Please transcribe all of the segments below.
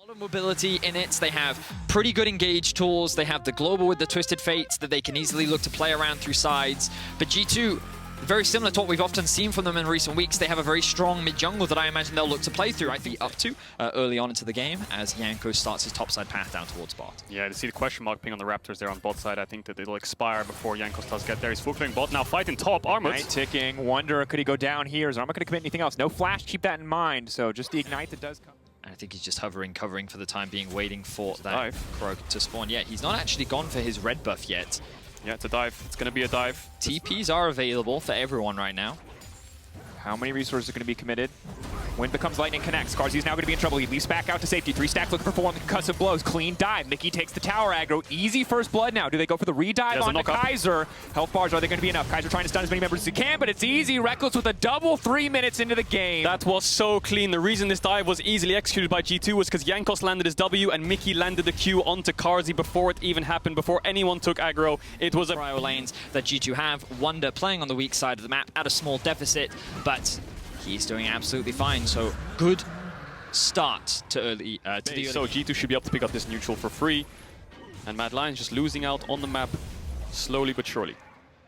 lot of mobility in it. They have pretty good engage tools. They have the global with the Twisted Fates that they can easily look to play around through sides. But G2, very similar to what we've often seen from them in recent weeks, they have a very strong mid-jungle that I imagine they'll look to play through. I think up to early on into the game as Jankos starts his topside path down towards bot. Yeah, to see the question mark ping on the Raptors there on bot side, I think that it'll expire before Jankos does get there. He's full clearing bot now, fighting top. Armut. Ignite ticking. Wunder, could he go down here? Is Armut going to commit anything else? No flash, keep that in mind. So just the Ignite that does come. I think he's just hovering, covering for the time being, waiting for that Croak to spawn. Yeah, he's not actually gone for his red buff yet. Yeah, it's a dive. It's going to be a dive. TPs are available for everyone right now. How many resources are going to be committed? Wind becomes lightning connects. Carzzy's now going to be in trouble. He leaps back out to safety. 3 stacks looking for 4 concussive blows. Clean dive. Mickey takes the tower aggro. Easy first blood now. Do they go for the redive on the Kaiser? Health bars, are they going to be enough? Kaiser trying to stun as many members as he can, but it's easy. Rekkles with a double 3 minutes into the game. That was so clean. The reason this dive was easily executed by G2 was because Jankos landed his W and Mickey landed the Q onto Carzzy before it even happened, before anyone took aggro. It was a cryo lanes that G2 have. Wunder playing on the weak side of the map at a small deficit, but he's doing absolutely fine. So good start to early. So G2 should be able to pick up this neutral for free, and Mad Lions just losing out on the map slowly but surely.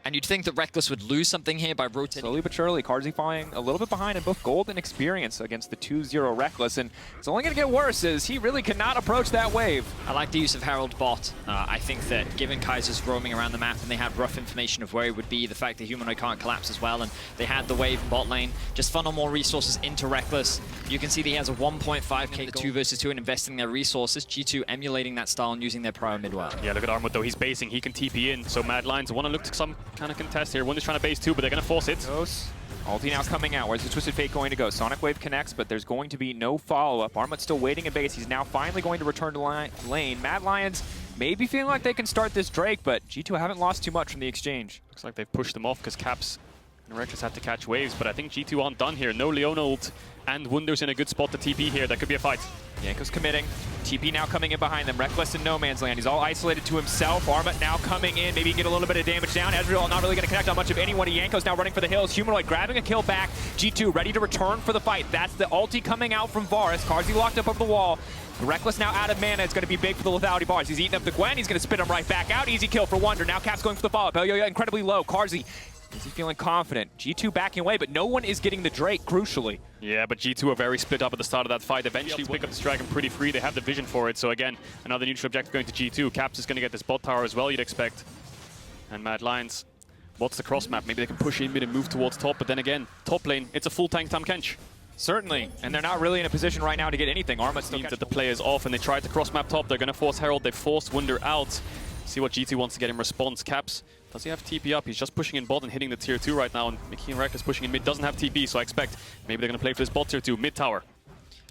And you'd think that Rekkles would lose something here by rotating. Slowly but surely, Carzzy falling a little bit behind in both gold and experience against the 2-0 Rekkles, and it's only going to get worse as he really cannot approach that wave. I like the use of Herald bot. I think that given Kaiser's roaming around the map and they had rough information of where he would be, the fact that Humanoid can't collapse as well, and they had the wave in bot lane, just funnel more resources into Rekkles. You can see that he has a 1.5k the 2 versus 2 and investing their resources. G2 emulating that style and using their prio mid well. Yeah, look at Armut though, he's basing, he can TP in, so Mad Lions want to look to some kind of contest here. Wunder's trying to base too, but they're going to force it. Ulti now coming out. Where's the Twisted Fate going to go? Sonic Wave connects, but there's going to be no follow-up. Armut's still waiting in base. He's now finally going to return to lane. Mad Lions may be feeling like they can start this Drake, but G2 haven't lost too much from the exchange. Looks like they've pushed them off because Caps and Rekkles have to catch waves, but I think G2 aren't done here. No Leona ult, and Wunder's in a good spot to TP here. That could be a fight. Jankos committing. TP now coming in behind them. Rekkles in no man's land. He's all isolated to himself. Armut now coming in. Maybe he can get a little bit of damage down. Ezreal not really going to connect on much of anyone. Jankos now running for the hills. Humanoid grabbing a kill back. G2 ready to return for the fight. That's the ulti coming out from Varus. Carzzy locked up over the wall. Rekkles now out of mana. It's going to be big for the lethality bars. He's eating up the Gwen. He's going to spit him right back out. Easy kill for Wunder. Now Cap's going for the follow-up. Elyoya incredibly low. Carzzy, is he feeling confident? G2 backing away, but no one is getting the Drake, crucially. Yeah, but G2 are very split up at the start of that fight. Eventually pick up this dragon pretty free. They have the vision for it. So again, another neutral objective going to G2. Caps is going to get this bot tower as well, you'd expect. And Mad Lions, what's the cross map? Maybe they can push in mid and move towards top. But then again, top lane, it's a full tank Tam Kench. Certainly, and they're not really in a position right now to get anything. Armut still means that the play is off, and they tried to cross map top. They're going to force Herald. They forced Wunder out. See what G2 wants to get in response. Caps, does he have TP up? He's just pushing in bot and hitting the tier 2 right now, and Mickey and Rekkles pushing in mid. Doesn't have TP, so I expect maybe they're going to play for this bot tier 2, mid tower.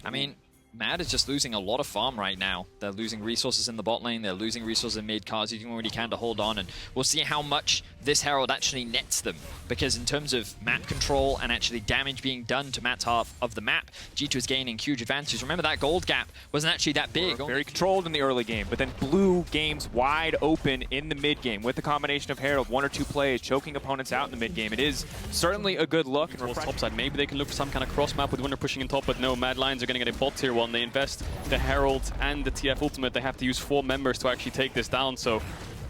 I mean, Mad is just losing a lot of farm right now. They're losing resources in the bot lane, they're losing resources in mid. Carzzy doing what he can to hold on, and we'll see how much this Herald actually nets them. Because in terms of map control and actually damage being done to Matt's half of the map, G2 is gaining huge advantages. Remember, that gold gap wasn't actually that big. Very controlled in the early game, but then blue games wide open in the mid game with the combination of Herald, 1 or 2 plays, choking opponents out in the mid game. It is certainly a good look. And top side, maybe they can look for some kind of cross map with Wunder pushing in top, but no, Mad Lions are going to get a bot tier 1. They invest the Herald and the TF ultimate. They have to use 4 members to actually take this down, so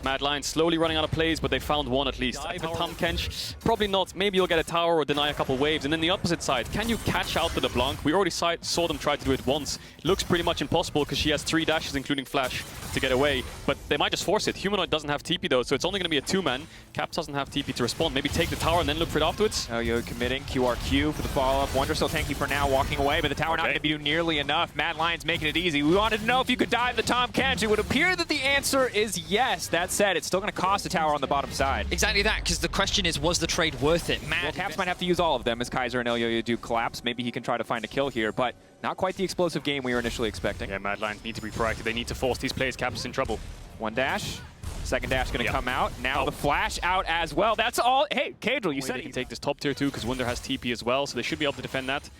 Mad Lions slowly running out of plays, but they found one at least. Even Tam Kench, probably not. Maybe you'll get a tower or deny a couple waves. And then the opposite side, can you catch out to the Blanc? We already saw them try to do it once. It looks pretty much impossible because she has 3 dashes, including flash, to get away. But they might just force it. Humanoid doesn't have TP though, so it's only going to be a 2-man. Caps doesn't have TP to respond. Maybe take the tower and then look for it afterwards. Elyoya committing. QRQ for the follow-up. Wunder still tanky for now, walking away, but the tower not going to be nearly enough. Mad Lions making it easy. We wanted to know if you could dive the Tam Kench. It would appear that the answer is yes. That said, it's still going to cost the tower on the bottom side. Exactly that, because the question is, was the trade worth it? Well, Caps might have to use all of them as Kaiser and Elyoya do collapse. Maybe he can try to find a kill here, but not quite the explosive game we were initially expecting. Yeah, Mad Lions need to be proactive. They need to force these plays. Caps is in trouble. 1 dash. Second dash going to come out. Now the flash out as well. That's all. Hey, Caerel, you said he can take this top tier 2 because Wunder has TP as well, so they should be able to defend that.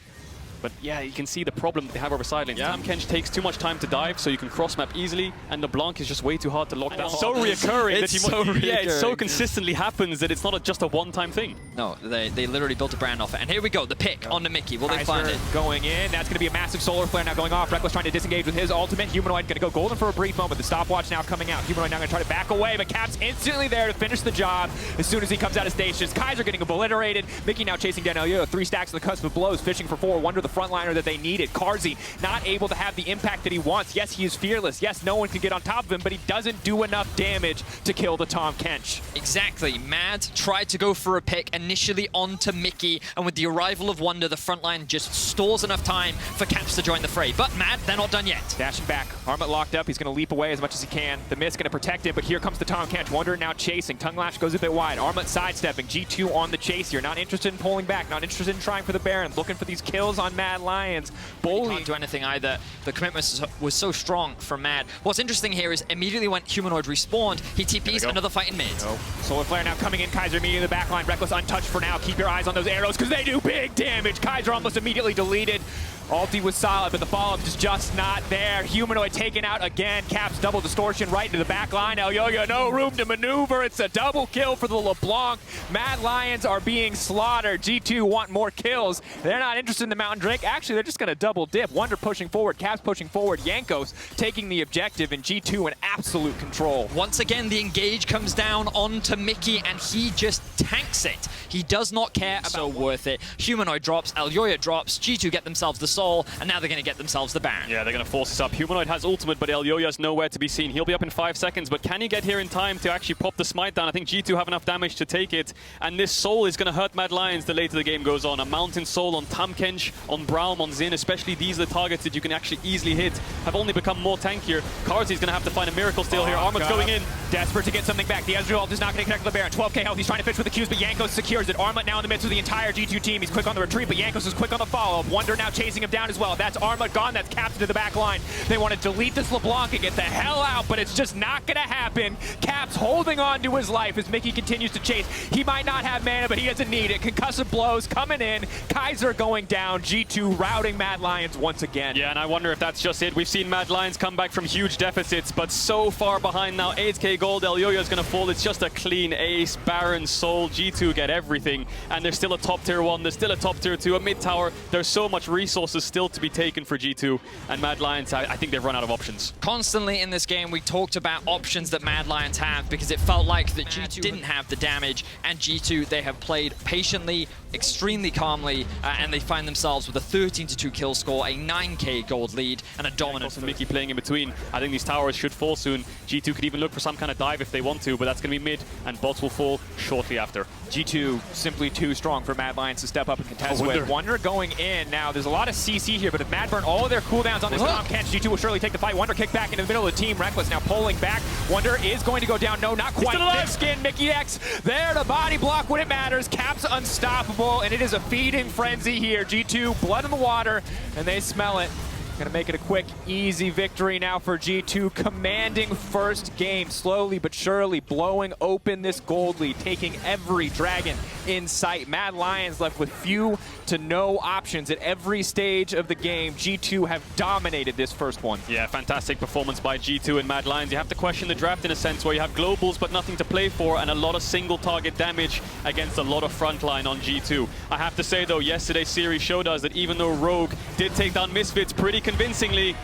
But yeah, you can see the problem that they have over side lanes. Yeah. Tahm takes too much time to dive, so you can cross map easily, and LeBlanc is just way too hard to lock down. It's so reoccurring that it so consistently happens that it's not just a one-time thing. No, they literally built a brand off it. And here we go, the pick on the Mickey. Will they find it? Going in. That's going to be a massive solar flare now going off. Rekkles trying to disengage with his ultimate. Humanoid going to go golden for a brief moment. The stopwatch now coming out. Humanoid now going to try to back away, but Cap's instantly there to finish the job as soon as he comes out of stations. Kaiser getting obliterated. Mickey now chasing down Elyoya. 3 stacks of the cusp of blows, fishing for 4. Wunder the frontliner that they needed. Carzzy not able to have the impact that he wants. Yes, he is fearless. Yes, no one can get on top of him, but he doesn't do enough damage to kill the Tahm Kench. Exactly. Mad tried to go for a pick initially onto Mickey, and with the arrival of Wunder, the front line just stalls enough time for Caps to join the fray. But Mad, they're not done yet. Dashing back. Armut locked up. He's going to leap away as much as he can. The mist going to protect him, but here comes the Tahm Kench. Wunder now chasing. Tongue Lash goes a bit wide. Armut sidestepping. G2 on the chase here. Not interested in pulling back. Not interested in trying for the Baron. Looking for these kills on Mad Lions. Bully can't do anything either. The commitment was so strong from Mad. What's interesting here is immediately when Humanoid respawned, he TP's another fight in mid. Solar Flare now coming in. Kaiser immediately in the backline. Rekkles untouched for now. Keep your eyes on those arrows because they do big damage. Kaiser almost immediately deleted. Ulti was solid, but the follow-up is just not there. Humanoid taken out again. Caps double distortion right into the back line. Elyoya, no room to maneuver. It's a double kill for the LeBlanc. Mad Lions are being slaughtered. G2 want more kills. They're not interested in the Mountain Drake. Actually, they're just going to double dip. Wunder pushing forward. Caps pushing forward. Jankos taking the objective, and G2 in absolute control. Once again, the engage comes down onto Mickey, and he just tanks it. He does not care about so worth it. Humanoid drops. Elyoya drops. G2 get themselves the soul, and now they're going to get themselves the Baron. Yeah, they're going to force this up. Humanoid has ultimate, but Elyoya's nowhere to be seen. He'll be up in 5 seconds, but can he get here in time to actually pop the smite down? I think G2 have enough damage to take it, and this soul is going to hurt Mad Lions the later the game goes on. A mountain soul on Tahm Kench, on Braum, on Xin, especially these are the targets that you can actually easily hit, have only become more tankier. Carzzy's going to have to find a miracle steal here. Armut's going in. Desperate to get something back. The Ezreal ult is not going to connect with the Baron. 12k health. He's trying to fish with the Qs, but Jankos secures it. Armut now in the midst of the entire G2 team. He's quick on the retreat, but Jankos is quick on the follow-up. Wunder now chasing him down as well. That's Armut gone. That's Caps to the back line. They want to delete this LeBlanc and get the hell out, but it's just not going to happen. Caps holding on to his life as Mickey continues to chase. He might not have mana, but he doesn't need it. Concussive blows coming in. Kaiser going down. G2 routing Mad Lions once again. Yeah, and I wonder if that's just it. We've seen Mad Lions come back from huge deficits, but so far behind now. 8k gold. Elyoya is going to fall. It's just a clean ace. Baron, Soul, G2 get everything, and there's still a top tier 1. There's still a top tier 2, a mid tower. There's so much resources still to be taken for G2, and Mad Lions, I think they've run out of options. Constantly in this game, we talked about options that Mad Lions have because it felt like that G2 didn't have the damage, and G2, they have played patiently, extremely calmly, and they find themselves with a 13-2 kill score, a 9k gold lead, and a dominant. And Mickey playing in between. I think these towers should fall soon. G2 could even look for some kind of dive if they want to, but that's going to be mid, and bots will fall shortly after. G2 simply too strong for Mad Lions to step up and contest with. Wunder going in. Now, there's a lot of CC here, but if Mad burn all of their cooldowns on this Tahm Kench, G2 will surely take the fight. Wunder kicked back into the middle of the team. Rekkles now pulling back. Wunder is going to go down. No, not quite. Thick skin. Mykix there to body block when it matters. Caps unstoppable, and it is a feeding frenzy here. G2, blood in the water, and they smell it. Gonna make it a quick, easy victory now for G2, commanding first game, slowly but surely blowing open this gold lead, taking every dragon in sight. Mad Lions left with few to no options at every stage of the game. G2 have dominated this first one. Yeah, fantastic performance by G2 and Mad Lions. You have to question the draft in a sense where you have globals but nothing to play for and a lot of single target damage against a lot of frontline on G2. I have to say though, yesterday's series showed us that even though Rogue did take down Misfits pretty convincingly,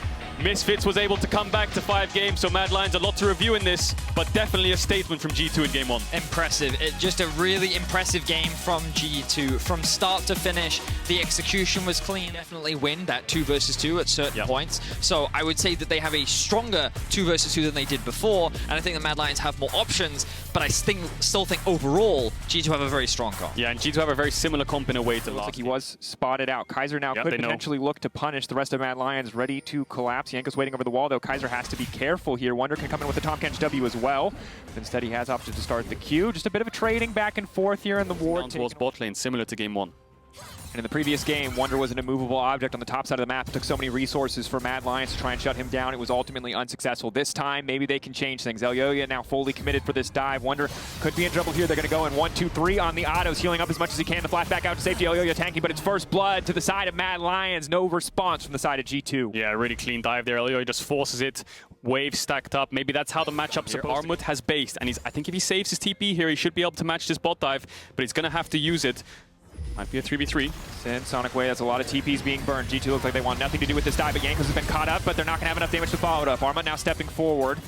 Misfits was able to come back to 5 games, so Mad Lions a lot to review in this, but definitely a statement from G2 in game 1. Impressive. Just a really impressive game from G2. From start to finish, the execution was clean. Definitely win that 2 versus 2 at certain points. So I would say that they have a stronger 2 versus 2 than they did before, and I think the Mad Lions have more options, but I still think overall, G2 have a very strong comp. Yeah, and G2 have a very similar comp in a way to last. Looks like he was spotted out. Kaiser now could potentially look to punish the rest of Mad Lions, ready to collapse. Jankos waiting over the wall, though. Kaiser has to be careful here. Wunder can come in with the Tahm Kench W as well. But instead, he has opted to start the Q. Just a bit of a trading back and forth here in the ward. Down towards bot lane, similar to game 1. And in the previous game, Wunder was an immovable object on the top side of the map. It took so many resources for Mad Lions to try and shut him down. It was ultimately unsuccessful. This time, maybe they can change things. Elyoya now fully committed for this dive. Wunder could be in trouble here. They're going to go in 1, 2, 3 on the autos, healing up as much as he can. The flash back out to safety. Elyoya tanking, but it's first blood to the side of Mad Lions. No response from the side of G2. Yeah, really clean dive there. Elyoya just forces it. Wave stacked up. Maybe that's how the matchup's supposed to. Armut has based, and I think if he saves his TP here, he should be able to match this bot dive, but he's going to have to use it. Might be a 3v3. Sin, Sonic Way, that's a lot of TPs being burned. G2 looks like they want nothing to do with this dive, but Jankos has been caught up, but they're not going to have enough damage to follow it up. Armut now stepping forward.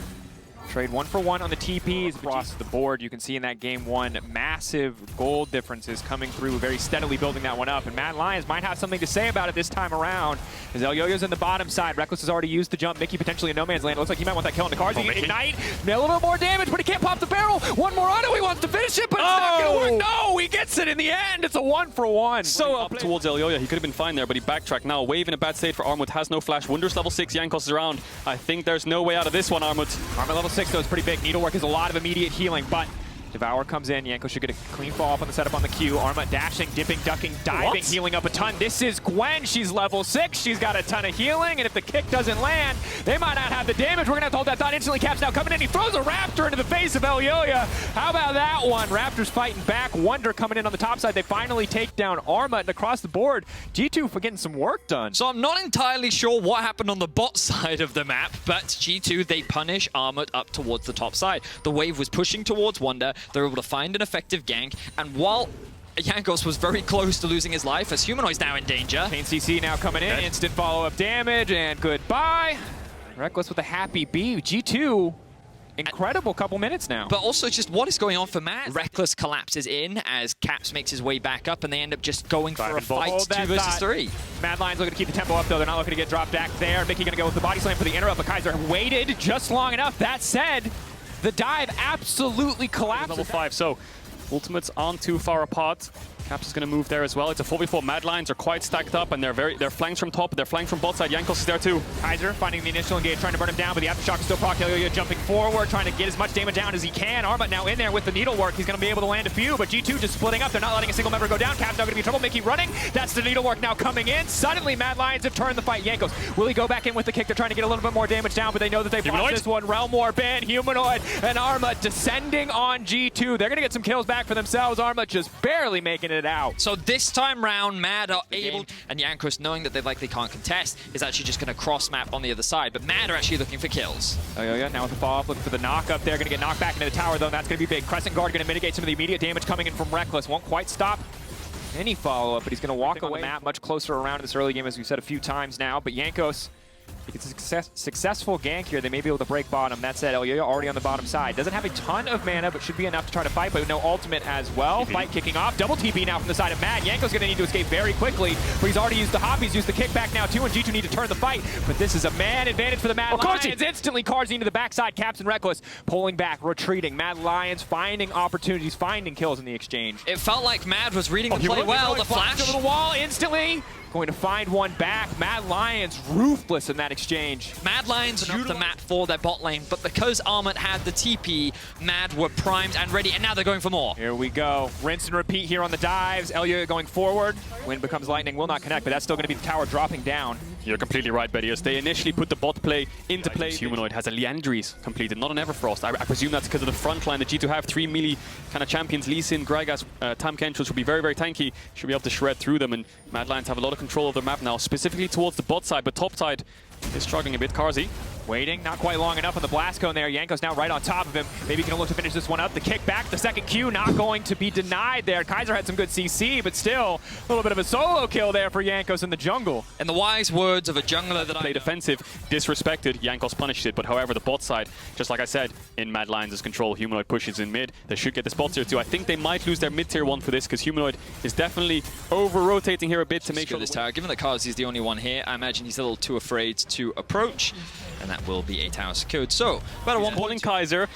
Trade 1 for 1 on the TPs across the board. You can see in that game 1, massive gold differences coming through, very steadily building that one up. And Mad Lions might have something to say about it this time around. As Elyoya's in the bottom side. Rekkles has already used the jump. Mickey potentially in no man's land. It looks like he might want that kill into Carzzy. Ignite, a little bit more damage, but he can't pop the barrel. One more auto, he wants to finish it, but it's not going to work. No, he gets it in the end. It's a 1 for 1. So up towards Elyoya. He could have been fine there, but he backtracked. Now, Wave in a bad state for Armut. Has no flash. Wunder's level 6. Jankos is around. I think there's no way out of this one, Armut. Armut level 6, though, is pretty big. Needlework is a lot of immediate healing, but Devour comes in. Jankos should get a clean fall off on the setup on the Q. Armut dashing, dipping, ducking, diving, healing up a ton. This is Gwen. She's level 6. She's got a ton of healing, and if the kick doesn't land, they might not have the damage. We're going to have to hold that thought instantly. Caps now coming in. He throws a Raptor into the face of Elyoya. How about that one? Raptor's fighting back. Wunder coming in on the top side. They finally take down Armut, and across the board, G2 for getting some work done. So I'm not entirely sure what happened on the bot side of the map, but G2, they punish Armut up towards the top side. The wave was pushing towards Wunder. They're able to find an effective gank, and while Jankos was very close to losing his life, as Humanoid's now in danger. Chain CC now coming in, instant follow-up damage, and goodbye. Rekkles with a happy B. G2, incredible couple minutes now. But also just what is going on for Matt? Rekkles collapses in as Caps makes his way back up, and they end up just going for a fight 2 versus 3. Mad Lions looking to keep the tempo up, though. They're not looking to get dropped back there. Mickey going to go with the body slam for the interrupt, but Kaiser waited just long enough. That said, the dive absolutely collapses. Level 5, so ultimates aren't too far apart. Caps is going to move there as well. It's a 4v4. Mad Lions are quite stacked up, and they're flanked from top. They're flanked from bot side. Jankos is there too. Kaiser finding the initial engage, trying to burn him down, but the aftershock is still proc. Elyoya jumping forward, trying to get as much damage down as he can. Armut now in there with the needlework. He's going to be able to land a few, but G2 just splitting up. They're not letting a single member go down. Caps now going to be in trouble. Mickey running. That's the needlework now coming in. Suddenly, Mad Lions have turned the fight. Jankos, will he go back in with the kick? They're trying to get a little bit more damage down, but they know that they've lost this one. Rell more ban. Humanoid and Armut descending on G2. They're going to get some kills back for themselves. Armut just barely making it out. So this time round, Mad are able, and Jankos, knowing that they likely can't contest, is actually just going to cross map on the other side. But Mad are actually looking for kills. Elyoya now with the follow-up, looking for the knock up there. Going to get knocked back into the tower, though. That's going to be big. Crescent Guard going to mitigate some of the immediate damage coming in from Rekkles. Won't quite stop any follow-up, but he's going to walk away. The map much closer around in this early game, as we've said a few times now. But Jankos, if he gets a successful gank here, they may be able to break bottom. That said, Elyoya already on the bottom side. Doesn't have a ton of mana, but should be enough to try to fight, but no ultimate as well. Fight kicking off. Double TP now from the side of Mad. Jankos going to need to escape very quickly, but he's already used the hop. He's used the kickback now too, and G2 need to turn the fight. But this is a man advantage for the Mad Lions. Instantly Carzzy into the backside. Caps and Rekkles pulling back, retreating. Mad Lions finding opportunities, finding kills in the exchange. It felt like Mad was reading the play well. The flash over the wall instantly. Going to find one back. Mad Lions ruthless in that exchange. Mad Lions are up the map for their bot lane, but because Armut had the TP, Mad were primed and ready, and now they're going for more. Here we go. Rinse and repeat here on the dives. Elyoya going forward. Wind becomes lightning, will not connect, but that's still going to be the tower dropping down. You're completely right, Vedius. They initially put the bot play into play. Humanoid has a Liandry's completed, not an Everfrost. I presume that's because of the front line. The G2 have 3 melee kind of champions. Lee Sin, Gragas, Tam Kentrils will be very, very tanky. Should be able to shred through them, and Mad Lions have a lot of control of their map now, specifically towards the bot side, but top side is struggling a bit. Carzzy waiting, not quite long enough on the blast cone there. Jankos now right on top of him. Maybe going to look to finish this one up. The kick back, the second Q not going to be denied there. Kaiser had some good CC, but still a little bit of a solo kill there for Jankos in the jungle. In the wise words of a jungler that play defensive, disrespected, Jankos punished it, but however, the bot side, just like I said, in Mad Lions' control, Humanoid pushes in mid. They should get this bot tier 2. I think they might lose their mid tier 1 for this, because Humanoid is definitely over-rotating here a bit to make sure this tower. Given that Carzzy is the only one here, I imagine he's a little too afraid to approach, and that will be a tower secured. So, about a 1 calling Kaiser.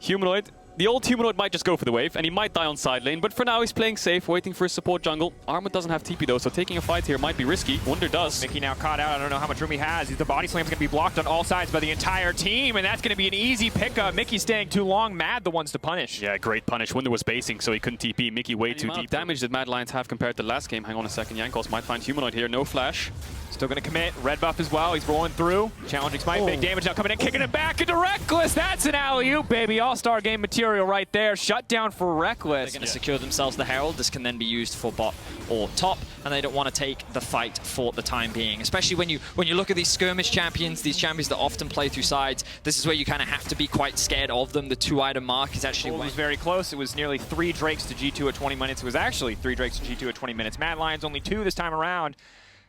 Humanoid The old Humanoid might just go for the wave, and he might die on side lane, but for now he's playing safe, waiting for his support jungle. Armut doesn't have TP though, so taking a fight here might be risky. Wunder does. Mickey now caught out. I don't know how much room he has. The body slam's going to be blocked on all sides by the entire team, and that's going to be an easy pickup. Mickey staying too long. Mad the ones to punish. Yeah, great punish. Wunder was basing, so he couldn't TP. Mickey way too deep. Damage that Mad Lions have compared to last game. Hang on a second. Jankos might find Humanoid here. No flash. Still going to commit. Red buff as well. He's rolling through. Challenging Smite. Big damage now coming in. Kicking it back into Rekkles. That's an alley-oop, baby. All-star game material right there. Shut down for Rekkles. They're going to secure themselves the Herald. This can then be used for bot or top, and they don't want to take the fight for the time being. Especially when you look at these skirmish champions, these champions that often play through sides, this is where you kind of have to be quite scared of them. The 2-item mark is actually... It was very close. It was nearly 3 Drakes to G2 at 20 minutes. It was actually 3 Drakes to G2 at 20 minutes. Mad Lions only 2 this time around.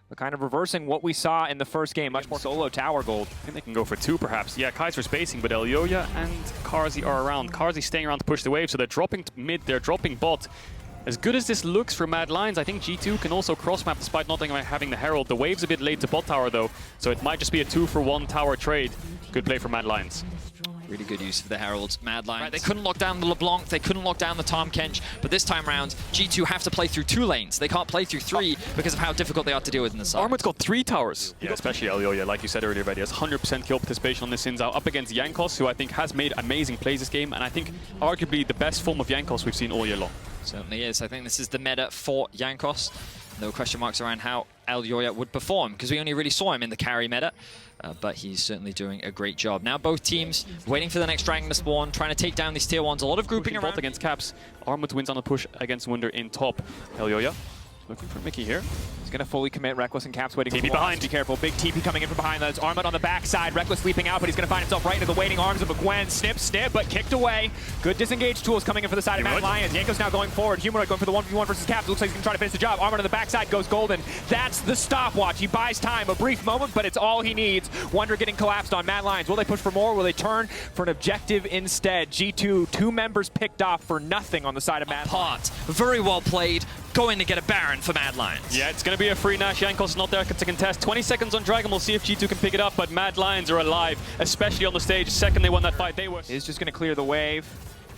But kind of reversing what we saw in the first game. Much more solo tower gold. I think they can go for 2 perhaps. Yeah, Kaiser spacing, but Elyoya and Carzzy are around. Carzzy staying around to push the wave, so they're dropping mid, they're dropping bot. As good as this looks for Mad Lions, I think G2 can also cross-map despite not having the Herald. The wave's a bit late to bot tower though, so it might just be a 2-for-1 tower trade. Good play for Mad Lions. Really good use of the Heralds. Mad Lions. Right, they couldn't lock down the LeBlanc, they couldn't lock down the Tahm Kench, but this time round, G2 have to play through 2 lanes. They can't play through 3 because of how difficult they are to deal with in the side. Armut's got 3 towers. Yeah, especially Elyoya, like you said earlier, Vedius. 100% kill participation on this Sinzao up against Jankos, who I think has made amazing plays this game, and I think arguably the best form of Jankos we've seen all year long. Certainly is. I think this is the meta for Jankos. No question marks around how Elyoya would perform, because we only really saw him in the carry meta. But he's certainly doing a great job. Now both teams waiting for the next dragon to spawn, trying to take down these tier 1s. A lot of grouping around against Caps. Armut wins on a push against Wunder in top. Elyoya looking for Mickey here. He's going to fully commit. Rekkles and Caps waiting. TP behind. Be careful. Big TP coming in from behind. That's Armut on the backside. Rekkles leaping out, but he's going to find himself right into the waiting arms of a Gwen. Snip, snip, but kicked away. Good disengage tools coming in for the side of Mad Lions. Jankos now going forward. Humanoid going for the 1v1 versus Caps. Looks like he's going to try to finish the job. Armut on the backside goes golden. That's the stopwatch. He buys time. A brief moment, but it's all he needs. Wunder getting collapsed on Mad Lions. Will they push for more? Will they turn for an objective instead? G2, 2 members picked off for nothing on the side of Mad Lions. Very well played. Going to get a Baron for Mad Lions. Yeah, it's going to be a free Nash. Jankos is not there to contest. 20 seconds on Dragon. We'll see if G2 can pick it up, but Mad Lions are alive, especially on the stage. Second they won that fight, they were. Is just going to clear the wave.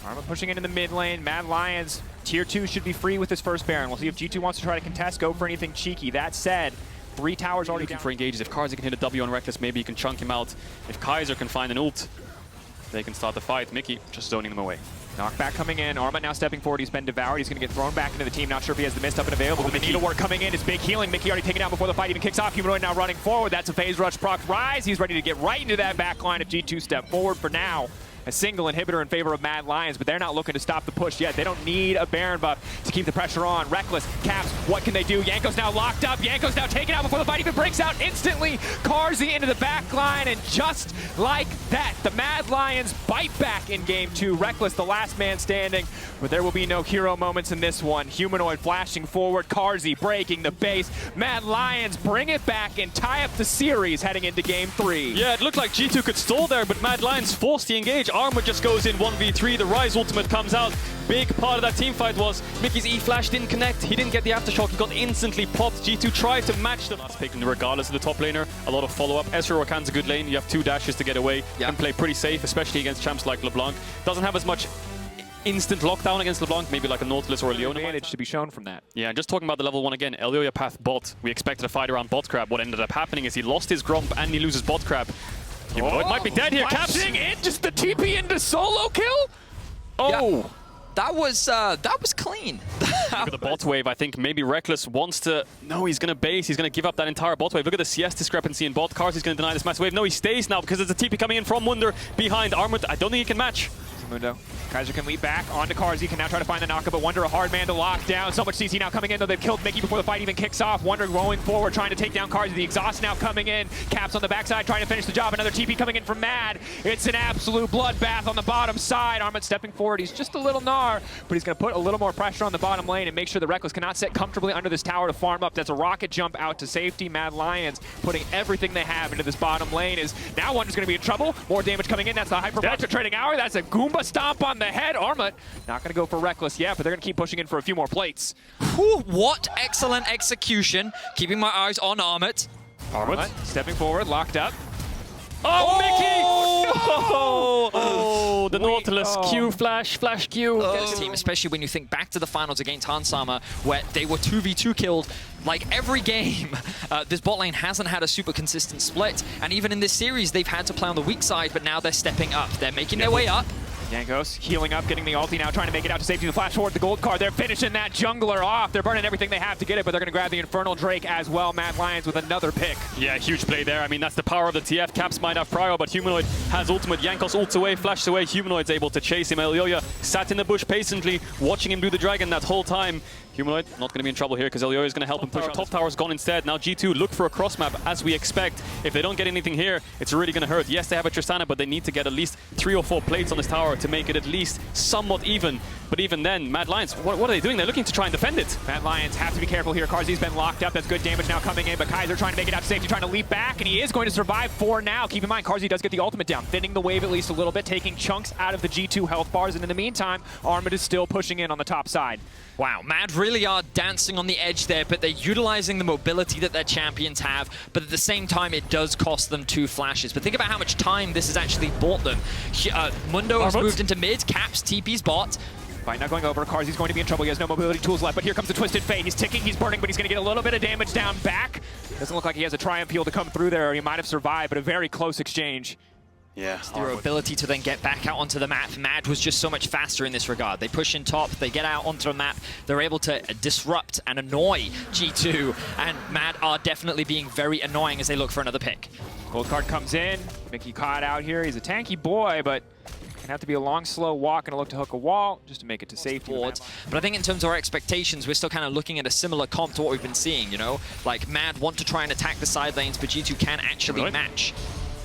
Armut pushing into the mid lane. Mad Lions, tier 2 should be free with this first Baron. We'll see if G2 wants to try to contest, go for anything cheeky. That said, 3 towers already looking down. For engages. If Carzzy can hit a W on Rekkles, maybe he can chunk him out. If Kaiser can find an ult, they can start the fight. Mickey just zoning them away. Knockback coming in. Armut now stepping forward. He's been devoured. He's going to get thrown back into the team. Not sure if he has the mist up and available. But the needlework coming in is big healing. Mickey already taken out before the fight even kicks off. Humanoid now running forward. That's a phase rush proc rise. He's ready to get right into that back line if G2 step forward for now. A single inhibitor in favor of Mad Lions, but they're not looking to stop the push yet. They don't need a Baron buff to keep the pressure on. Rekkles, Caps, what can they do? Jankos now locked up. Jankos now taken out before the fight even breaks out instantly. Carzzy into the back line, and just like that, the Mad Lions bite back in game 2. Rekkles, the last man standing, but there will be no hero moments in this one. Humanoid flashing forward. Carzzy breaking the base. Mad Lions bring it back and tie up the series heading into game 3. Yeah, it looked like G2 could stall there, but Mad Lions forced the engage. Armut just goes in 1v3. The Rise ultimate comes out. Big part of that team fight was Mickey's E-Flash didn't connect. He didn't get the aftershock. He got instantly popped. G2 tried to match the last pick regardless of the top laner. A lot of follow-up. Ezreal or Rakan's a good lane. You have 2 dashes to get away. Yeah. Can play pretty safe, especially against champs like LeBlanc. Doesn't have as much instant lockdown against LeBlanc, maybe like a Nautilus or a Leona. Advantage to be shown from that. Yeah, and just talking about the level 1 again, Elyoya path bot. We expected a fight around bot crab. What ended up happening is he lost his Gromp and he loses bot crab. Humanoid might be dead here. Capturing it, just the TP into solo kill. Oh, yeah. That was clean. Look at the bot wave. I think maybe Rekkles wants to. No, he's gonna base. He's gonna give up that entire bot wave. Look at the CS discrepancy in bot. Carzzy's gonna deny this massive wave. No, he stays now because there's a TP coming in from Wunder behind Armut. I don't think he can match. Mundo. Kaiser can leap back onto Carzzy, can now try to find the knockup, but Wunder a hard man to lock down. So much CC now coming in, though they've killed Mickey before the fight even kicks off. Wunder going forward, trying to take down Carzzy. The exhaust now coming in. Caps on the backside, trying to finish the job. Another TP coming in from Mad. It's an absolute bloodbath on the bottom side. Armut stepping forward. He's just a little gnar, but he's going to put a little more pressure on the bottom lane and make sure the Rekkles cannot sit comfortably under this tower to farm up. That's a rocket jump out to safety. Mad Lions putting everything they have into this bottom lane. Is now Wunder's going to be in trouble. More damage coming in. That's the hyper trading hour. That's a Goomba stomp on the head. Armut not going to go for Rekkles yet, but they're going to keep pushing in for a few more plates. Whew, what excellent execution. Keeping my eyes on Armut. Armut stepping forward, locked up. Oh, Mickey! Oh, the Nautilus. Q, flash Q. This team, especially when you think back to the finals against Hansama, where they were 2v2 killed like every game. This bot lane hasn't had a super consistent split, and even in this series, they've had to play on the weak side, but now they're stepping up. They're making their way up. Jankos healing up, getting the ulti now, trying to make it out to safety. The flash forward, the gold card. They're finishing that jungler off. They're burning everything they have to get it, but they're going to grab the Infernal Drake as well. Mad Lions with another pick. Yeah, huge play there. I mean, that's the power of the TF. Caps might have prior, but Humanoid has ultimate. Jankos ults away, flashes away. Humanoid's able to chase him. Elyoya sat in the bush patiently, watching him do the dragon that whole time. Humanoid not going to be in trouble here because Elyoya is going to help him push. Top tower's gone instead. Now G2 look for a cross map as we expect. If they don't get anything here, it's really going to hurt. Yes, they have a Tristana, but they need to get at least 3 or 4 plates on this tower to make it at least somewhat even. But even then, Mad Lions, what are they doing? They're looking to try and defend it. Mad Lions have to be careful here. Carzzy's been locked up. That's good damage now coming in, but Kaiser trying to make it out to safety, trying to leap back, and he is going to survive for now. Keep in mind, Carzzy does get the ultimate down, thinning the wave at least a little bit, taking chunks out of the G2 health bars, and in the meantime, Armut is still pushing in on the top side. Wow, Mad really are dancing on the edge there, but they're utilizing the mobility that their champions have, but at the same time, it does cost them 2 flashes. But think about how much time this has actually bought them. Mundo has moved into mid, Caps, TP's bot. Fight now going over. Carzzy's going to be in trouble. He has no mobility tools left, but here comes the Twisted Fate. He's ticking, he's burning, but he's going to get a little bit of damage down back. Doesn't look like he has a Triumph heal to come through there, or he might have survived, but a very close exchange. Yeah, their ability to then get back out onto the map. Mad was just so much faster in this regard. They push in top, they get out onto the map, they're able to disrupt and annoy G2, and Mad are definitely being very annoying as they look for another pick. Gold card comes in, Mickey caught out here. He's a tanky boy, but gonna have to be a long, slow walk and a look to hook a wall just to make it to safety. But I think in terms of our expectations, we're still kind of looking at a similar comp to what we've been seeing, you know? Like, Mad want to try and attack the side lanes, but G2 can actually match.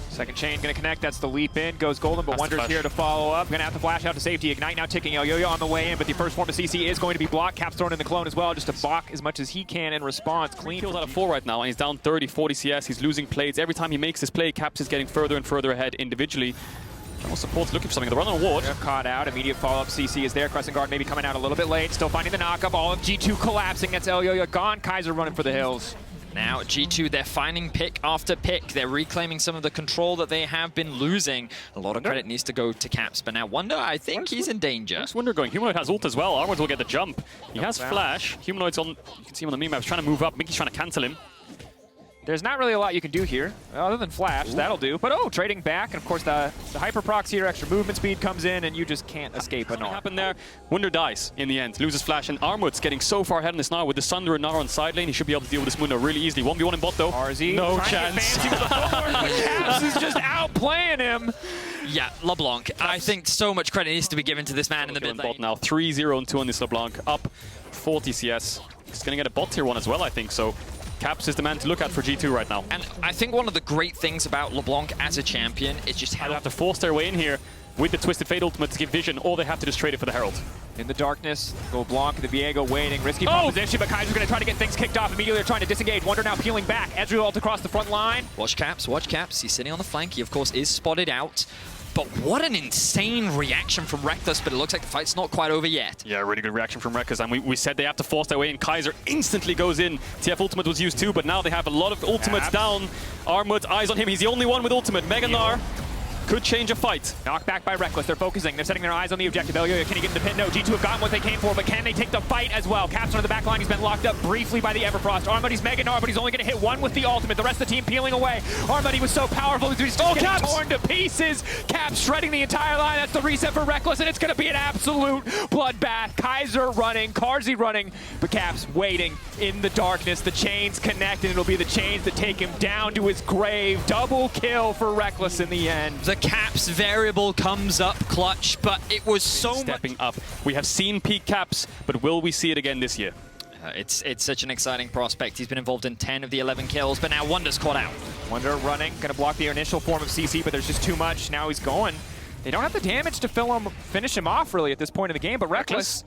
Second chain gonna connect, that's the leap in, goes golden, but Wunder's here to follow up. Gonna have to flash out to safety. Ignite now ticking, Elyoya on the way in, but the first form of CC is going to be blocked. Cap's thrown in the clone as well, just to block as much as he can in response. Clean kills out of 4 right now, and he's down 30, 40 CS. He's losing plates. Every time he makes this play, Caps is getting further and further ahead individually. General support's looking for something. The run on ward. Caught out, immediate follow-up. CC is there. Crescent Guard maybe coming out a little bit late. Still finding the knock-up. All of G2 collapsing. That's Elyoya gone. Kaiser running for the hills. Now G2, they're finding pick after pick. They're reclaiming some of the control that they have been losing. A lot of credit needs to go to Caps, but now Wunder, I think he's in danger. Where's Wunder going? Humanoid has ult as well. Armut will get the jump. He has flash. Humanoid's on, you can see him on the meme-map, trying to move up. Mickey's trying to cancel him. There's not really a lot you can do here, other than flash. That'll do. But trading back, and of course the hyper procs here, extra movement speed comes in, and you just can't escape a Gnar. What happened there? Wunder dies in the end, loses flash, and Armut's getting so far ahead in this Gnar with the Syndra and Gnar on side lane. He should be able to deal with this Wunder really easily. 1v1 in bot though. Carzzy, no chance. Caps is just outplaying him. Yeah, LeBlanc. I think so much credit needs to be given to this man in the mid lane. Bot now 3-0 and 2 on this LeBlanc, up 40 CS. He's gonna get a bot tier 1 as well, I think so. Caps is the man to look at for G2 right now. And I think one of the great things about LeBlanc as a champion is just how they have to force their way in here with the Twisted Fate ultimate to give vision, or they have to just trade it for the Herald. In the darkness, LeBlanc, the Viego waiting, risky position, but Kaiser's gonna try to get things kicked off immediately. They're trying to disengage. Wunder now peeling back. Ezreal ult across the front line. Watch Caps, watch Caps. He's sitting on the flank. He, of course, is spotted out. But what an insane reaction from Rekkles, but it looks like the fight's not quite over yet. Yeah, really good reaction from Rekkles, and we said they have to force their way in. Kaiser instantly goes in. TF ultimate was used too, but now they have a lot of ultimates down. Armut, eyes on him. He's the only one with ultimate. Mega Gnar could change a fight. Knocked back by Rekkles. They're focusing. They're setting their eyes on the objective. Elyoya, can he get in the pit? No. G2 have gotten what they came for, but can they take the fight as well? Caps on the back line. He's been locked up briefly by the Everfrost. Armut, he's Mega Gnar, but he's only going to hit 1 with the ultimate. The rest of the team peeling away. Armut, he was so powerful. He's just getting torn to pieces. Caps shredding the entire line. That's the reset for Rekkles, and it's going to be an absolute bloodbath. Kaiser running, Carzzy running, but Caps waiting in the darkness. The chains connect, and it'll be the chains that take him down to his grave. Double kill for Rekkles in the end. The Caps variable comes up clutch, but it was so stepping up. We have seen peak Caps, but will we see it again this year? It's such an exciting prospect. He's been involved in 10 of the 11 kills, but now Wunder's caught out. Wunder running, gonna block the initial form of CC, but there's just too much. Now he's going. They don't have the damage to finish him off really at this point in the game, but Rekkles.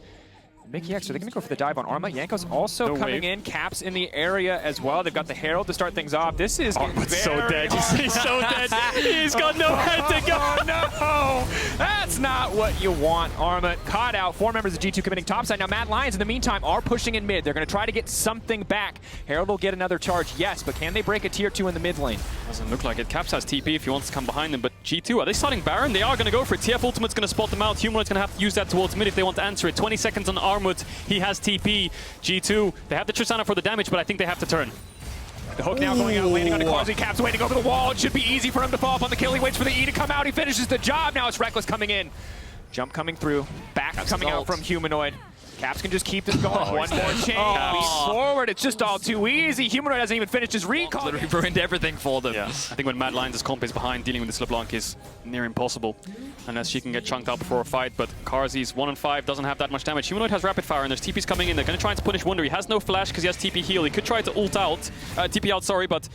Mykix, are they going to go for the dive on Armut? Jankos also coming in. Caps in the area as well. They've got the Herald to start things off. This is so dead. He's so dead. He's got no head to go. Oh, no! That's That's not what you want. Armut caught out. 4 members of G2 committing topside. Now Mad Lions, in the meantime, are pushing in mid. They're going to try to get something back. Herald will get another charge, yes, but can they break a tier 2 in the mid lane? Doesn't look like it. Caps has TP if he wants to come behind them, but G2, are they starting Baron? They are going to go for it. TF Ultimate's going to spot them out. Humanoid's going to have to use that towards mid if they want to answer it. 20 seconds on Armut. He has TP. G2, they have the Tristana for the damage, but I think they have to turn. The hook now going out, landing on the Carzzy. Caps waiting over the wall. It should be easy for him to fall up on the kill. He waits for the E to come out. He finishes the job. Now it's Rekkles coming in. Jump coming through. Back Caps coming out from Humanoid. Caps can just keep this going. One more chain. Forward. It's just all too easy. Humanoid hasn't even finished his recall. Literally ruined everything for them. Yeah, I think when Mad Lions' comp is behind, dealing with this LeBlanc is near impossible. Unless she can get chunked out before a fight, but Carzzy's 1 and 5, doesn't have that much damage. Humanoid has rapid fire and there's TPs coming in. They're going to try to punish Wunder. He has no flash because he has TP heal. He could try to ult out, TP out, sorry, but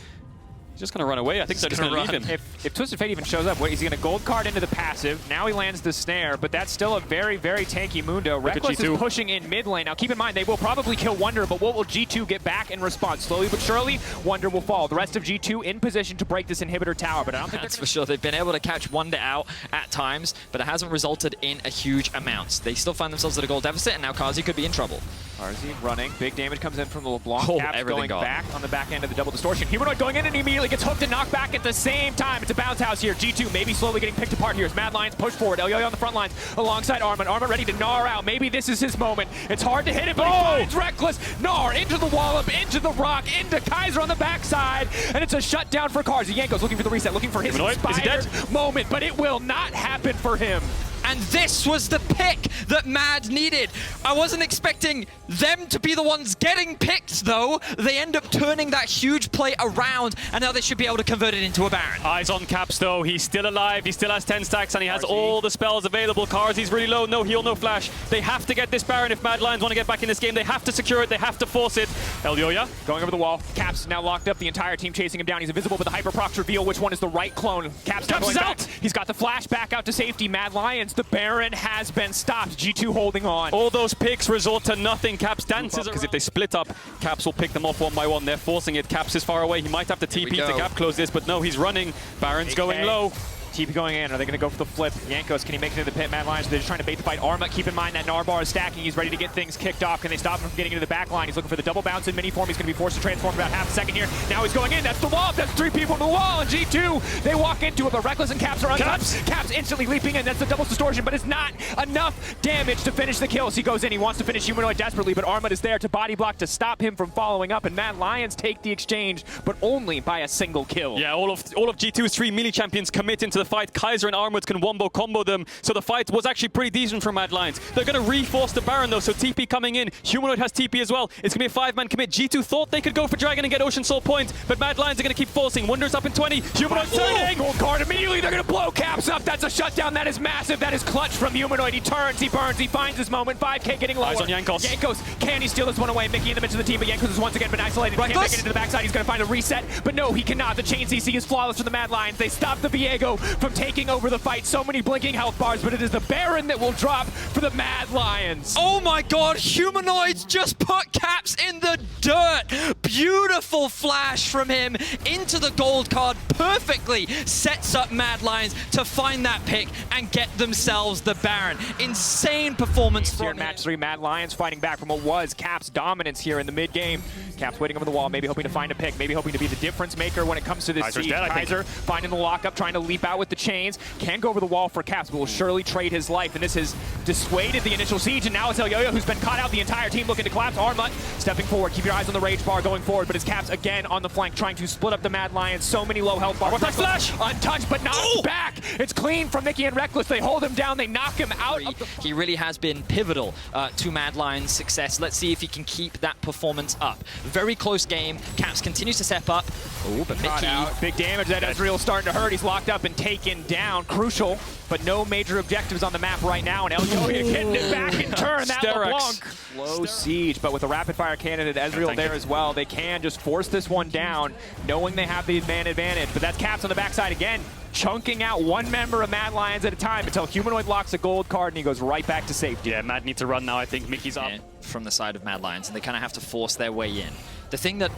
he's just going to run away. I think they're just going to leave him. If Twisted Fate even shows up, is he going to gold card into the passive? Now he lands the snare, but that's still a very, very tanky Mundo. Rekkles is pushing in mid lane. Now keep in mind, they will probably kill Wunder, but what will G2 get back in response? Slowly but surely, Wunder will fall. The rest of G2 in position to break this inhibitor tower, but I don't think that's for sure. They've been able to catch Wunder out at times, but it hasn't resulted in a huge amount. They still find themselves at a gold deficit, and now Carzzy could be in trouble. Carzzy running. Big damage comes in from the LeBlanc. Oh, Caps going back on the back end of the double distortion. Humanoid going in and he immediately gets hooked and knocked back at the same time. It's a bounce house here. G2 maybe slowly getting picked apart here as Mad Lions push forward. Elyoya on the front lines alongside Armut. Armut ready to gnaw out. Maybe this is his moment. It's hard to hit it, but he finds Rekkles. Gnaw into the wall up, into the rock, into Kaiser on the backside, and it's a shutdown for Carzzy. Jankos looking for the reset, looking for his inspired moment, but it will not happen for him. And this was the pick that Mad needed. I wasn't expecting them to be the ones getting picked, though. They end up turning that huge play around, and now they should be able to convert it into a Baron. Eyes on Caps, though. He's still alive. He still has 10 stacks, and he has all the spells available. Carzzy's really low. No heal, no flash. They have to get this Baron if Mad Lions want to get back in this game. They have to secure it. They have to force it. Elyoya going over the wall. Caps now locked up. The entire team chasing him down. He's invisible, but the hyper procs reveal which one is the right clone. Caps now going back. He's got the flash back out to safety. Mad Lions, the Baron has been stopped. G2 holding on. All those picks resort to nothing. Caps dances because if they split up, Caps will pick them off one by one. They're forcing it. Caps is far away. He might have to TP to gap close this, but no, he's running. Baron's going low. TP going in. Are they going to go for the flip? Jankos, can he make it into the pit? Mad Lions, they're just trying to bait the fight. Armut, keep in mind that Narbar is stacking. He's ready to get things kicked off. Can they stop him from getting into the back line? He's looking for the double bounce in mini form. He's going to be forced to transform for about half a second here. Now he's going in. That's the wall. That's 3 people in the wall. And G2, they walk into it, but Rekkles and Caps are untouched. Caps instantly leaping in. That's the double distortion, but it's not enough damage to finish the kills. He goes in. He wants to finish Humanoid desperately, but Armut is there to body block to stop him from following up, and Mad Lions take the exchange, but only by a single kill. Yeah, all of G2's 3 melee champions commit into the fight. Kaiser and Armut can wombo combo them, so the fight was actually pretty decent for Mad Lions. They're going to reforce the Baron though, so TP coming in. Humanoid has TP as well. It's going to be a 5-man commit. G2 thought they could go for Dragon and get Ocean Soul points, but Mad Lions are going to keep forcing. Wunder's up in 20. Humanoid turning. Gold card immediately. They're going to blow Caps up. That's a shutdown. That is massive. That is clutch from Humanoid. He turns, he burns, he finds his moment. 5K getting lower. Eyes on Jankos. Jankos, can he steal this one away? Mickey in the midst of the team, but Jankos has once again been isolated. He can't make it into the backside. He's going to find a reset, but no, he cannot. The chain CC is flawless for the Mad Lions. They stop the Viego from taking over the fight. So many blinking health bars, but it is the Baron that will drop for the Mad Lions. Oh my god, Humanoids just put Caps in the dirt. Beautiful flash from him into the gold card. Perfectly sets up Mad Lions to find that pick and get themselves the Baron. Insane performance here in match 3. Mad Lions fighting back from what was Caps' dominance here in the mid game. Caps waiting over the wall, maybe hoping to find a pick, maybe hoping to be the difference maker when it comes to this siege. Kaiser finding the lockup, trying to leap out with the chains. Can go over the wall for Caps, but will surely trade his life, and this has dissuaded the initial siege, and now it's Elyoya who's been caught out. The entire team looking to collapse. Armut stepping forward. Keep your eyes on the rage bar going forward, but it's Caps again on the flank trying to split up the Mad Lions. So many low health bars. What's that flash? Untouched, but knocked back. It's clean from Mickey and Rekkles. They hold him down. They knock him out. He really has been pivotal to Mad Lions' success. Let's see if he can keep that performance up. Very close game. Caps continues to step up. Oh, but Mickey. Big damage. That Ezreal's starting to hurt. He's locked up and taken down. Crucial, but no major objectives on the map right now. And Elyoya getting it back in turn. That LeBlanc. Low siege, but with a rapid fire candidate, Ezreal there as well. They can just force this one down, knowing they have the advantage. But that's Caps on the backside again, chunking out one member of Mad Lions at a time until Humanoid locks a gold card and he goes right back to safety. Yeah, Mad needs to run now. I think Mickey's up from the side of Mad Lions, and they kind of have to force their way in. The thing that,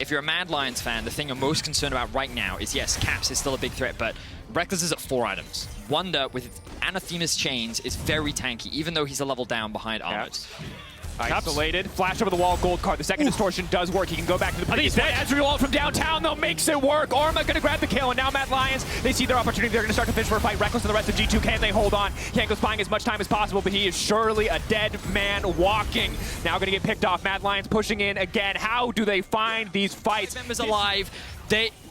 if you're a Mad Lions fan, the thing you're most concerned about right now is, yes, Caps is still a big threat, but Rekkles is at 4 items. Wunder with Anathema's chains is very tanky, even though he's a level down behind Armut. Isolated, flash over the wall, gold card. The second distortion does work. He can go back to the previous one. Ezreal from downtown, though, makes it work. Armut gonna grab the kill, and now Mad Lions, they see their opportunity. They're gonna start to fish for a fight. Rekkles and the rest of G2, can they hold on? Jankos buying as much time as possible, but he is surely a dead man walking. Now gonna get picked off. Mad Lions pushing in again. How do they find these fights? Members alive.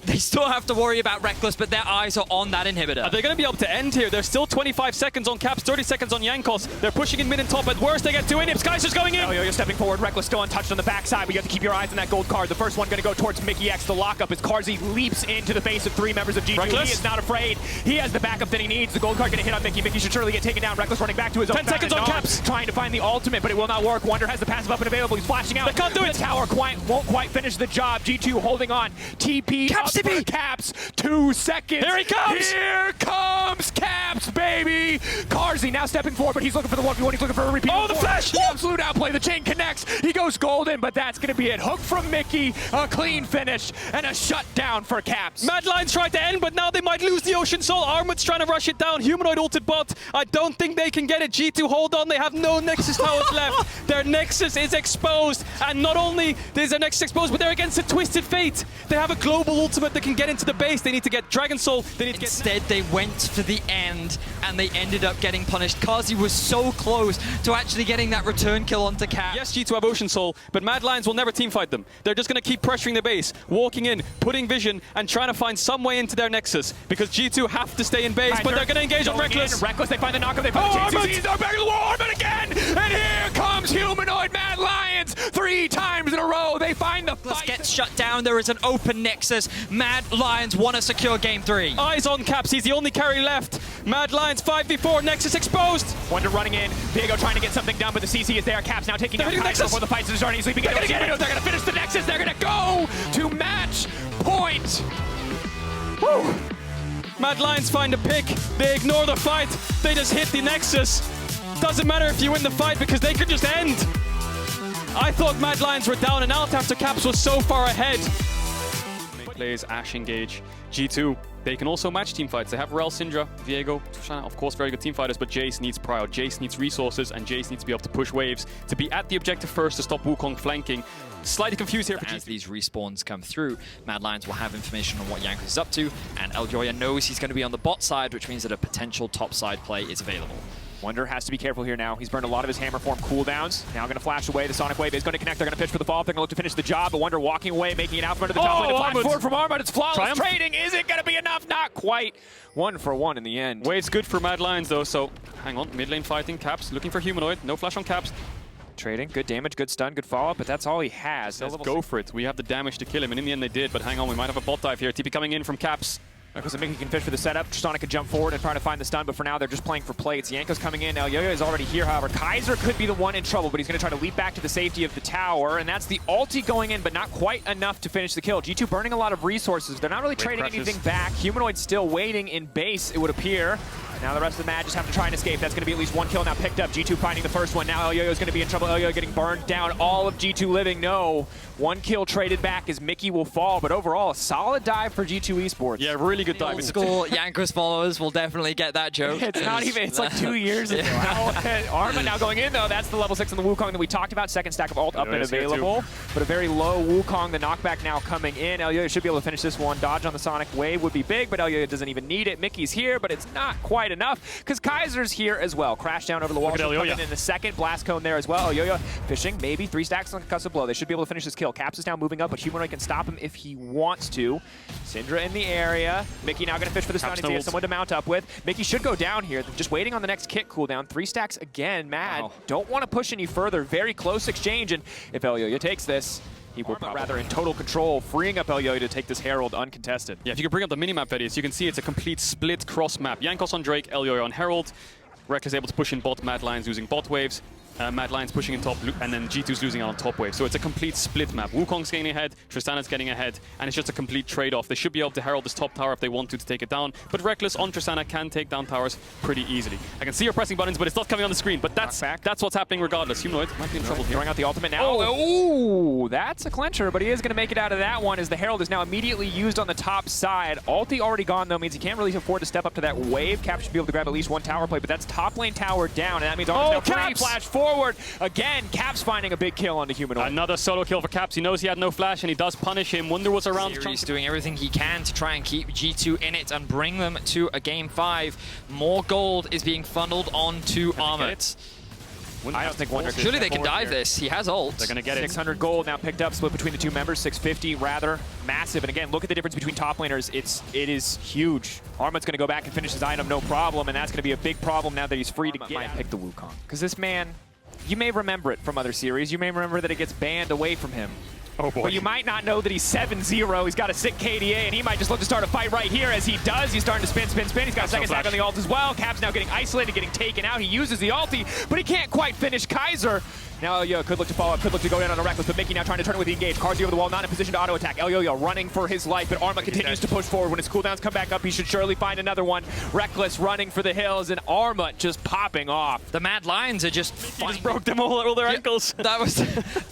They still have to worry about Rekkles, but their eyes are on that inhibitor. Are they going to be able to end here? There's still 25 seconds on Caps, 30 seconds on Jankos. They're pushing in mid and top. At worst, they get 2 inhibs. Kaiser's going in. Elyoya stepping forward. Rekkles still untouched on the backside, but you have to keep your eyes on that gold card. The first one going to go towards Mykix. The lockup as Carzzy leaps into the face of 3 members of G2. Rekkles. He is not afraid. He has the backup that he needs. The gold card going to hit on Mickey. Mickey should surely get taken down. Rekkles running back to his own 10 seconds on Caps. Trying to find the ultimate, but it will not work. Wunder has the passive up and available. He's flashing out. They can't do it. The tower won't quite finish the job. G2 holding on. TP Caps, up for Caps. 2 seconds. Here he comes. Here comes Caps, baby. Carzzy now stepping forward, but he's looking for the 1v1. He's looking for a repeat. Oh, the flash. The absolute outplay. The chain connects. He goes golden, but that's going to be it. Hook from Mickey. A clean finish and a shutdown for Caps. Mad Lions tried to end, but now they might lose the Ocean Soul. Armut's trying to rush it down. Humanoid ulted bot. I don't think they can get it. G2 hold on. They have no Nexus towers left. Their Nexus is exposed. And not only is their Nexus exposed, but they're against a Twisted Fate. They have a global ultimate that can get into the base. They need to get Dragon Soul. They need to Instead, they went for the end, and they ended up getting punished. Carzzy was so close to actually getting that return kill onto Caps. Yes, G2 have Ocean Soul, but Mad Lions will never teamfight them. They're just going to keep pressuring the base, walking in, putting vision, and trying to find some way into their Nexus, because G2 have to stay in base, but they're going to engage on Rekkles. Rekkles, they find the knockup, they find the Armut! Jayce. They're back to the wall, Armut again! And here comes Humanoid Mad Lions! 3 times in a row, they find the fight. Gets shut down. There is an open Nexus. Mad Lions want to secure game 3. Eyes on Caps, he's the only carry left. Mad Lions 5v4, Nexus exposed. Wunder running in, Viego trying to get something done, but the CC is there. Caps now taking out Kaiser before the fight is starting. He's leaping into the window. They're going to finish the Nexus. They're going to go to match point. Woo. Mad Lions find a pick. They ignore the fight. They just hit the Nexus. Doesn't matter if you win the fight because they could just end. I thought Mad Lions were down and out after Caps was so far ahead. Plays Ashe engage. G2, they can also match team fights. They have Rell, Syndra, Viego, Tristana, of course, very good team fighters, but Jayce needs prio. Jayce needs resources, and Jayce needs to be able to push waves to be at the objective first to stop Wukong flanking. Slightly confused here. As these respawns come through, Mad Lions will have information on what Jankos is up to, and Elyoya knows he's going to be on the bot side, which means that a potential top side play is available. Wunder has to be careful here now. He's burned a lot of his hammer form cooldowns. Now going to flash away. The Sonic Wave is going to connect. They're going to pitch for the follow-up. They're going to look to finish the job. But Wunder walking away, making it out from under the top lane. Flash forward from Armut. It's flawless Triumph. trading. Is it going to be enough? Not quite. 1 for 1 in the end. Wave's good for Mad Lions though, so hang on. Mid lane fighting, Caps looking for Humanoid. No flash on Caps. Trading. Good damage, good stun, good follow-up, but that's all he has. Let's go for it. We have the damage to kill him, and in the end they did, but hang on, we might have a bot dive here. TP coming in from Caps. Rekkles and Mickey can fish for the setup. Tristana can jump forward and try to find the stun, but for now they're just playing for play. It's Jankos coming in. Elyoya is already here, however. Kaiser could be the one in trouble, but he's going to try to leap back to the safety of the tower, and that's the ulti going in, but not quite enough to finish the kill. G2 burning a lot of resources. They're not really trading anything back. Humanoid still waiting in base, it would appear. Now the rest of the Mad just have to try and escape. That's going to be at least 1 kill now picked up. G2 finding the first one. Now Elyoya is going to be in trouble. Elyoya getting burned down. All of G2 living. No. 1 kill traded back as Mickey will fall. But overall, a solid dive for G2 Esports. Yeah, really good dive. Old school Jankos followers will definitely get that joke. It's not even, it's like 2 years ago. Armut now going in though. That's the level 6 on the Wukong that we talked about. Second stack of ult up and available. But a very low Wukong. The knockback now coming in. Elyoya should be able to finish this one. Dodge on the Sonic Wave would be big, but Elyoya doesn't even need it. Mickey's here, but it's not quite enough because Kaiser's here as well. Crash down over the wall. Coming in the second. Blast cone there as well. Elyoya fishing. Maybe 3 stacks on a concussive blow. They should be able to finish this kill. Caps is now moving up, but Humanoid can stop him if he wants to. Syndra in the area. Mickey now going to fish for the stun. He has someone to mount up with. Mickey should go down here. Just waiting on the next kit cooldown. 3 stacks again. Mad. Don't want to push any further. Very close exchange. And if Elyoya takes this, he will put rather in total control, freeing up Elyoya to take this Herald uncontested. Yeah, if you can bring up the minimap, Vedius, you can see it's a complete split cross map. Jankos on Drake, Elyoya on Herald. Rekkles able to push in bot, Mad Lions using bot waves. Mad Lions pushing in top, and then G2's losing out on top wave. So it's a complete split map. Wukong's getting ahead, Tristana's getting ahead, and it's just a complete trade-off. They should be able to herald this top tower if they want to take it down, but Rekkles on Tristana can take down towers pretty easily. I can see her pressing buttons, but it's not coming on the screen. But that's what's happening regardless. Humanoid might be in trouble here. Throwing out the ultimate now. Oh, that's a clincher, but he is going to make it out of that one as the Herald is now immediately used on the top side. Ulti already gone, though, means he can't really afford to step up to that wave. Cap should be able to grab at least one tower play, but that's top lane tower down, and that means Armut's now free flash forward. Again, Cap's finding a big kill onto Humanoid. Another solo kill for Caps. He knows he had no flash, and he does punish him. Wunder was around. He's doing everything he can to try and keep G2 in it and bring them to a game 5. More gold is being funneled onto Armut. I don't think Wunder. Surely they can dive this. He has ult. They're going to get it. 600 gold now picked up, split between the two members. 650 rather massive. And again, look at the difference between top laners. It is huge. Armut's going to go back and finish his item, no problem, and that's going to be a big problem now that he's free to get. Might pick the Wukong because this man, you may remember it from other series. You may remember that it gets banned away from him. Oh boy. But you might not know that he's 7-0. He's got a sick KDA, and he might just look to start a fight right here as he does. He's starting to spin. He's got a second stack on the ult as well. Cap's now getting isolated, getting taken out. He uses the ulti, but he can't quite finish Kaiser. Now Elyoya could look to follow up, could look to go down on a Rekkles, but Mykix now trying to turn it with the engage. Carzzy over the wall, not in position to auto-attack. Elyoya running for his life, but Armut continues to push forward. When his cooldowns come back up, he should surely find another one. Rekkles running for the hills, and Armut just popping off. The Mad Lions are just... He just broke them all their ankles. That was...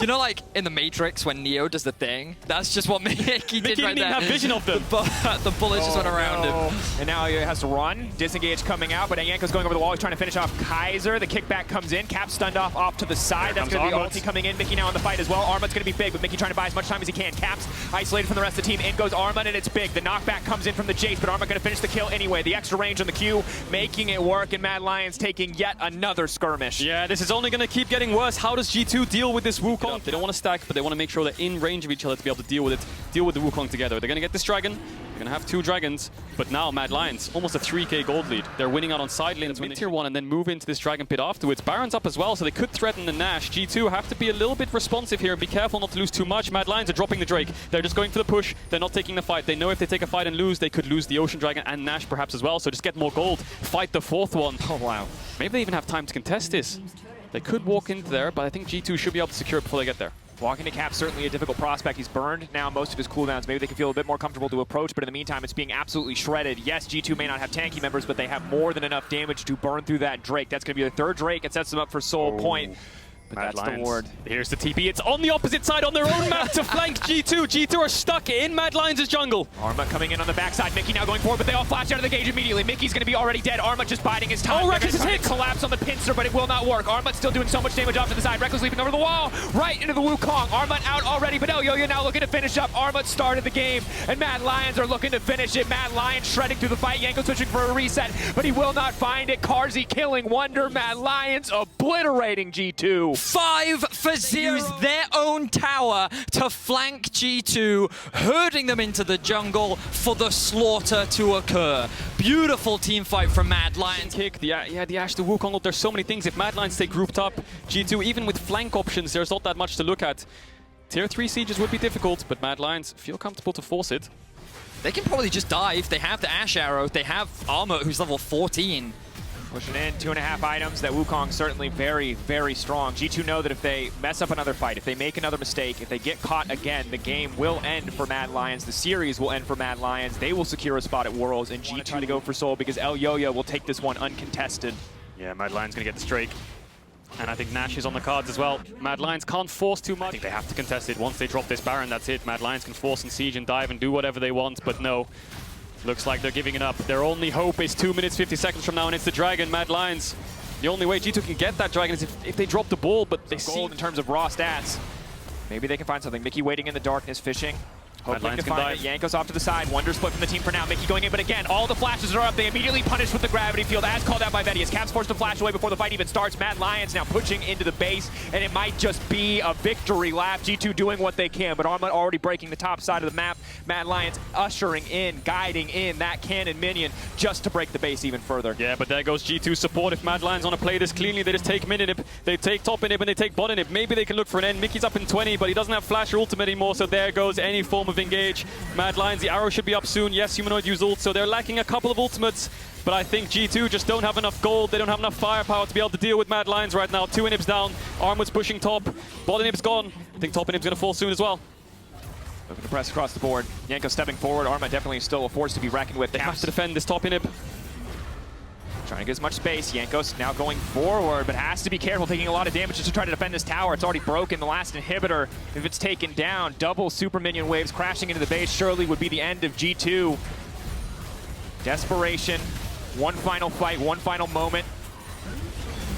you know, like, in the Matrix, when Neo does the thing? That's just what Mykix did right there. Didn't even have vision of them. The bullets just went around him. And now he has to run. Disengage coming out, but Jankos going over the wall. He's trying to finish off Kaiser. The kickback comes in. Cap stunned off to the side. That's going to be ulti coming in. Mykix now on the fight as well. Armut's going to be big, but Mykix trying to buy as much time as he can. Cap's isolated from the rest of the team. In goes Armut, and it's big. The knockback comes in from the Jayce, but Armut going to finish the kill anyway. The extra range on the Q, making it work, and Mad Lions taking yet another skirmish. Yeah, this is only going to keep getting worse. How does G2 deal with this Wukong? They don't want to stack, but they want to make sure they're in range of each other to be able to deal with it. Deal with the Wukong together. They're going to get this dragon. They're going to have 2 dragons, but now Mad Lions, almost a 3k gold lead. They're winning out on side lanes, win tier 1, and then move into this dragon pit afterwards. Baron's up as well, so they could threaten the Nash. G2 have to be a little bit responsive here and be careful not to lose too much. Mad Lions are dropping the Drake. They're just going for the push. They're not taking the fight. They know if they take a fight and lose, they could lose the Ocean Dragon and Nash perhaps as well, so just get more gold. Fight the 4th one. Oh, wow. Maybe they even have time to contest this. They could walk into there, but I think G2 should be able to secure it before they get there. Walking to Cap, certainly a difficult prospect. He's burned now most of his cooldowns. Maybe they can feel a bit more comfortable to approach, but in the meantime, it's being absolutely shredded. Yes, G2 may not have tanky members, but they have more than enough damage to burn through that Drake. That's going to be the 3rd Drake. It sets them up for Soul Point. But Mad that's Lions. the ward. Here's the TP. It's on the opposite side on their own map to flank G2. G2 are stuck in Mad Lions' jungle. Armut coming in on the backside. Mykix now going forward, but they all flash out of the gauge immediately. Mykix's going to be already dead. Armut just biding his time. Oh, Rekkles is hit. Collapse on the pincer, but it will not work. Armut still doing so much damage off to the side. Rekkles leaping over the wall, right into the Wukong. Armut out already, but Elyoya now looking to finish up. Armut started the game, and Mad Lions are looking to finish it. Mad Lions shredding through the fight. Jankos switching for a reset, but he will not find it. Carzzy killing Wunder. Mad Lions obliterating G2. 5-0. Use their own tower to flank G2, herding them into the jungle for the slaughter to occur. Beautiful team fight from Mad Lions. Kick, the Ashe, the Wukong, there's so many things. If Mad Lions stay grouped up, G2, even with flank options, there's not that much to look at. Tier 3 sieges would be difficult, but Mad Lions feel comfortable to force it. They can probably just dive. They have the Ashe arrow. They have Armut, who's level 14. Pushing in, 2.5 items. That Wukong certainly very, very strong. G2 know that if they mess up another fight, if they make another mistake, if they get caught again, the game will end for Mad Lions. The series will end for Mad Lions. They will secure a spot at Worlds, and G2 to go for Soul because Elyoya will take this one uncontested. Yeah, Mad Lions gonna get this Drake. And I think Nash is on the cards as well. Mad Lions can't force too much. I think they have to contest it. Once they drop this Baron, that's it. Mad Lions can force and siege and dive and do whatever they want, but no. Looks like they're giving it up. Their only hope is 2 minutes, 50 seconds from now, and it's the Dragon, Mad Lions. The only way G2 can get that Dragon is if they drop the ball, but they see gold in terms of raw stats. Maybe they can find something. Mykix waiting in the darkness, fishing. Hoping to find it. Jankos off to the side. Wunder split from the team for now. Mykix going in, but again, all the flashes are up. They immediately punish with the gravity field, as called out by Vedius. Cap's forced to flash away before the fight even starts. Mad Lions now pushing into the base, and it might just be a victory lap. G2 doing what they can, but Armut already breaking the top side of the map. Mad Lions ushering in, guiding in that cannon minion just to break the base even further. Yeah, but there goes G2 support. If Mad Lions want to play this cleanly, they just take mid inhib, they take top inhib, and they take bot inhib. Maybe they can look for an end. Mykix's up in 20, but he doesn't have flash or ultimate anymore, so there goes any form of of engage. Mad Lions, the arrow should be up soon. Yes, Humanoid used ult, so they're lacking a couple of ultimates. But I think G2 just don't have enough gold. They don't have enough firepower to be able to deal with Mad Lions right now. 2 inhibs down. Armut's pushing top. Bot inhib's gone. I think top inhib's going to fall soon as well. Looking to press across the board. Jankos stepping forward. Armut definitely still a force to be reckoned with. They have to defend this top inhib. Trying to get as much space. Jankos now going forward, but has to be careful, taking a lot of damage just to try to defend this tower. It's already broken. The last inhibitor, if it's taken down, double super minion waves crashing into the base surely would be the end of G2. Desperation. One final fight, one final moment.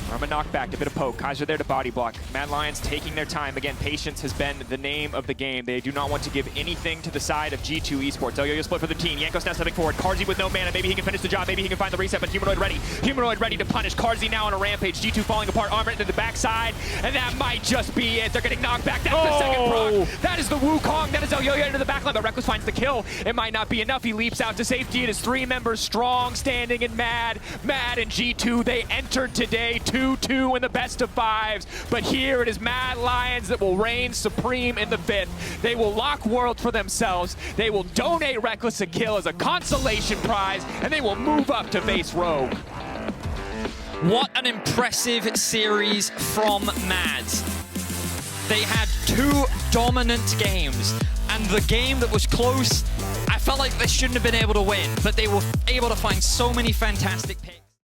Armut knockback, a bit of poke. Kaiser there to body block. Mad Lions taking their time. Again, patience has been the name of the game. They do not want to give anything to the side of G2 Esports. Elyoya split for the team. Jankos now stepping forward. Carzzy with no mana. Maybe he can finish the job. Maybe he can find the reset, but Humanoid ready. Humanoid ready to punish. Carzzy now on a rampage. G2 falling apart. Armut into the backside, and that might just be it. They're getting knocked back. That's the second proc. That is the Wukong. That is Elyoya into the backline, but Rekkles finds the kill. It might not be enough. He leaps out to safety. It is 3 members strong, standing and Mad and G2. They entered today 2-2 in the best of 5s, but here it is Mad Lions that will reign supreme in the 5th. They will lock world for themselves. They will donate Rekkles a kill as a consolation prize, and they will move up to base rogue. What an impressive series from Mads. They had 2 dominant games, and the game that was close, I felt like they shouldn't have been able to win, but they were able to find so many fantastic picks.